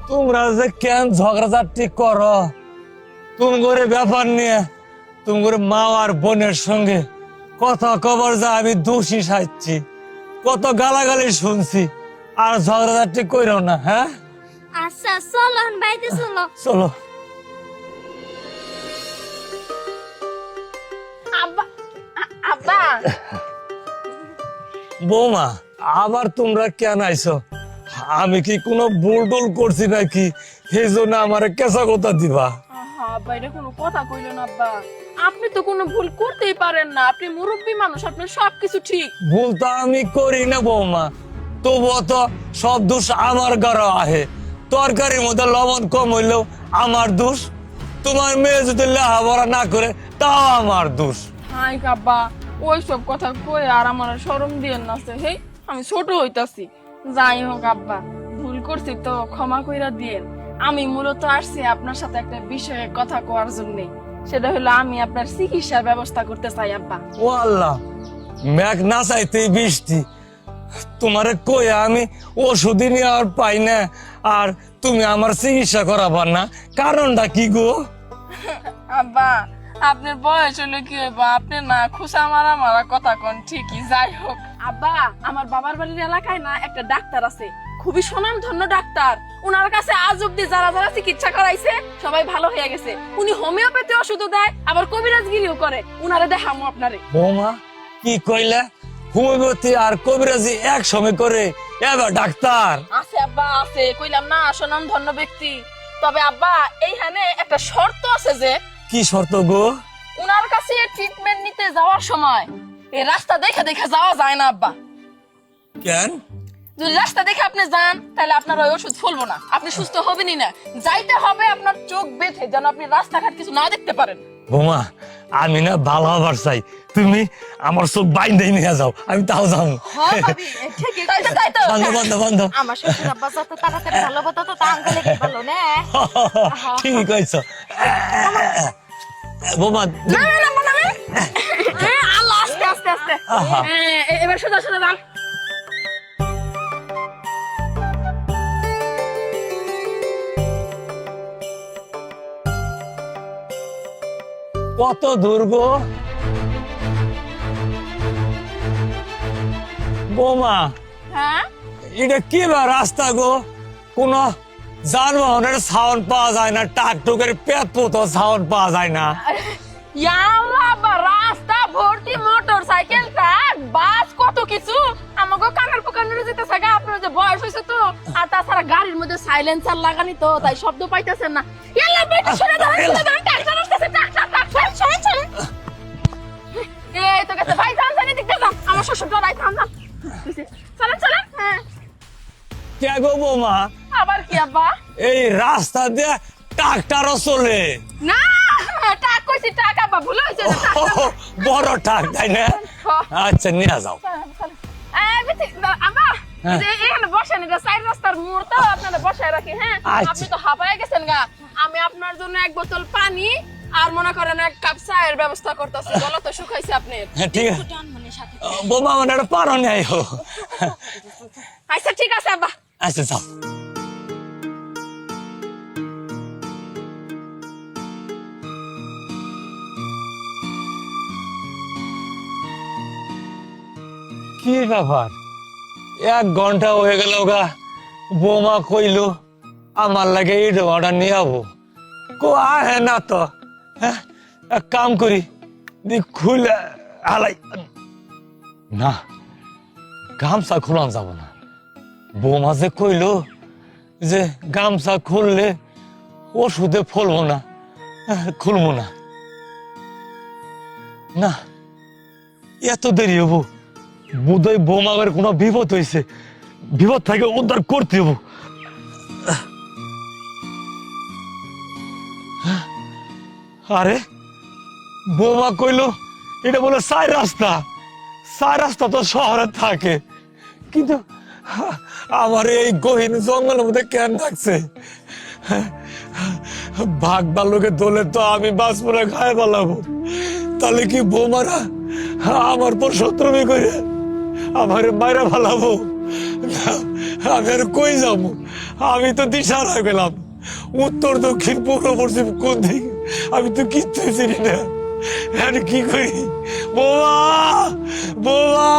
তোমরা যে কেন ঝগড়াঝাটি করো তুমি করে ব্যাপার নিয়ে তুমি করে মা আর বোনের সঙ্গে কথা কবর যা আমি দোষী সাজছি কত গালাগালি শুনছি আর ঝগড়াঝাটি কইরো না হ্যাঁ আচ্ছা চলো বাইতে চলো চলো আব্বা আব্বা বৌমা আবার তোমরা কেন আইছো আমি কি কোনো ভুল টুল করছি নাকি সেই জন্য আমার কেঁচা কথা দিবা আব্বা এটা কোনো কথা কইলেন আব্বা আপনি তো কোনো ভুল করতেই পারেন না আপনি মুরব্বী মানুষ আপনার সবকিছু ঠিক ভুল তো আমি করি না বৌমা তবুও তো সব দোষ আমার ঘরে আহে তরকারির মধ্যে লবণ কম হইলেও আমার দোষ তোমার মেয়ে যদি লেখাপড়া না করে তাও আমার দোষ হাই আব্বা ওইসব কথা কই আর আমার শরম দিয়েন না হে আমি ছোট হইতাছি যাই হোক আব্বা ভুল করছি তো ক্ষমা কইরা দিয়েন আমি মূলত আসছি আপনার সাথে একটা বিষয়ে কথা কওয়ার জন্য সেটা হলো আমি আপনার চিকিৎসার ব্যবস্থা করতে চাই আব্বা ও আল্লাহ মেঘ না চাইতে বৃষ্টি তোমারে কই আমি ওষুধই নিয়ে আর পাই না আর তুমি আমার চিকিৎসা করাবার না কারণটা কি গো আব্বা আপনার বয়স হলো কি হইব আপনি না খুশা মারা মারা কথা কোন ঠিকই যাই হোক আব্বা আমার বাবার বাড়ির এলাকায় না একটা ডাক্তার আছে খুবই সুনামধন্য ডাক্তার উনার কাছে আজ অব্দি যারা যারা চিকিৎসা করাইছে সবাই ভালো হয়ে গেছে উনি হোমিওপ্যাথি ওষুধও দেয় আবার কবিরাজগিরিও করে উনারে দেখামু আপনারে বৌমা কি কইলে হোমিওপ্যাথি আর কবিরাজি একসঙ্গে করে এবার ডাক্তার আছে আব্বা আছে কইলাম না সুনামধন্য ব্যক্তি তবে আব্বা এইখানে একটা শর্ত আছে যে কি শর্ত গো উনার কাছে ট্রিটমেন্ট নিতে যাওয়ার সময় এই রাস্তা দেখে দেখে যাওয়া যায় না আব্বা কেন যদি রাস্তা দেখে আপনি যান তাহলে আপনার ওই ওষুধ ফলবো না আপনি সুস্থ হবেনই না যাইতে হবে আপনার চোখ বেঁধে যেন আপনি রাস্তাঘাট কিছু না দেখতে পারেন বৌমা আমি না ভালো হবার চাই তুমি আমার চোখ বাইন্দেই নিয়ে যাও আমি তাও যাও হ্যাঁ ভাবি ঠিকই তাই তো, তাই তো। বন্ধ বন্ধ বন্ধ আমার শ্বশুর আব্বা যত তাড়াতাড়ি ভালো হতো তত আঙ্কেলে কি ভালো না ঠিক কইছ বৌমা না, না, না, না, না। আল্লাহ আস্তে আস্তে আস্তে এবার সোজা সোজা যান কত দূর গো বৌমা হ্যাঁ এটা কি বা রাস্তা গো কোন যানবাহনের সাউন্ড পাওয়া যায় না টাকটুকের পেট পোতো সাউন্ড পাওয়া যায় না ইয়াল্লাহ বা রাস্তা ভর্তি মোটর সাইকেল ট্রাক বাস কত কিছু আমাকে কানার পোকানোর যেতে থাকা আপনার যে বয়স হয়েছে তো আর তাছাড়া গাড়ির মধ্যে সাইলেন্সার লাগানি তো তাই শব্দ পাইতেছেন না ইয়াল্লাহ বেটা সরে দাঁড়ান ট্রাক্টর আসতেছে ট্রাক্টর সরে এই তো গেছে ভাই যান জানি দেখতে যান আমার শ্বশুর ডরাই থাম না চলেন চলেন হ্যাঁ কে গো বৌমা আবার কি আব্বা এই রাস্তা দিয়ে ট্রাক্টরও চলে না টাক কইছি টাকা আব্বা ভুল হয়েছে না ও, বড় ট্রাক তাই না আচ্ছা নিয়ে যাও আব্বা হ্যাঁ। যে এখানে বসেন এটা সাইড রাস্তার মোড় তো আপনারা বসায় রাখি হ্যাঁ আচ্ছা। আপনি তো হাঁপায় গেছেন গা আমি আপনার জন্য এক বোতল পানি আর মনে করেন এক কাপ চায়ের ব্যবস্থা করতেছি গলা তো শুকাইছে আপনার হ্যাঁ ঠিক আছে জন্মনের সাথে বৌমা মানে একটা পারো নেই আচ্ছা ঠিক আছে আব্বা আচ্ছা যাও কি ব্যাপার 1 ঘন্টা হয়ে গেল গা বৌমা কইলো আমার লাগে এই ডোমাটা নিয়ে যাবো কো আহে না তো হ্যাঁ এক কাম করি দি খুলে আলাই না গামছা খুলান যাব না বৌমা যে কইলো যে গামছা খুললে ওষুধে ফলবো না খুলবো না না এত দেরি হবো বোধহয় বৌমাগের কোনো বিপদ হয়েছে বিপদ থেকে উদ্ধার করতে হবো আরে বৌমা কইলো এটা বলে সাই রাস্তা তো শহরে থাকে কিন্তু আমার এই গহীন জঙ্গলের মধ্যে কেন থাকছে ভাগ বালুকে দোলে তো আমি বাস পরে খায় পালাবো তাহলে কি বৌমারা আমার পর শত্রুমি করে আমার মায়েরা ভালাবো আমি আর কই যাবো, আমি তো দিশার হয়ে গেলাম, উত্তর দক্ষিণ পূর্ব পশ্চিম কোন দিকে আমি তো কিচ্ছু চিনি না। আমি কি করি? বোমা, বোমা।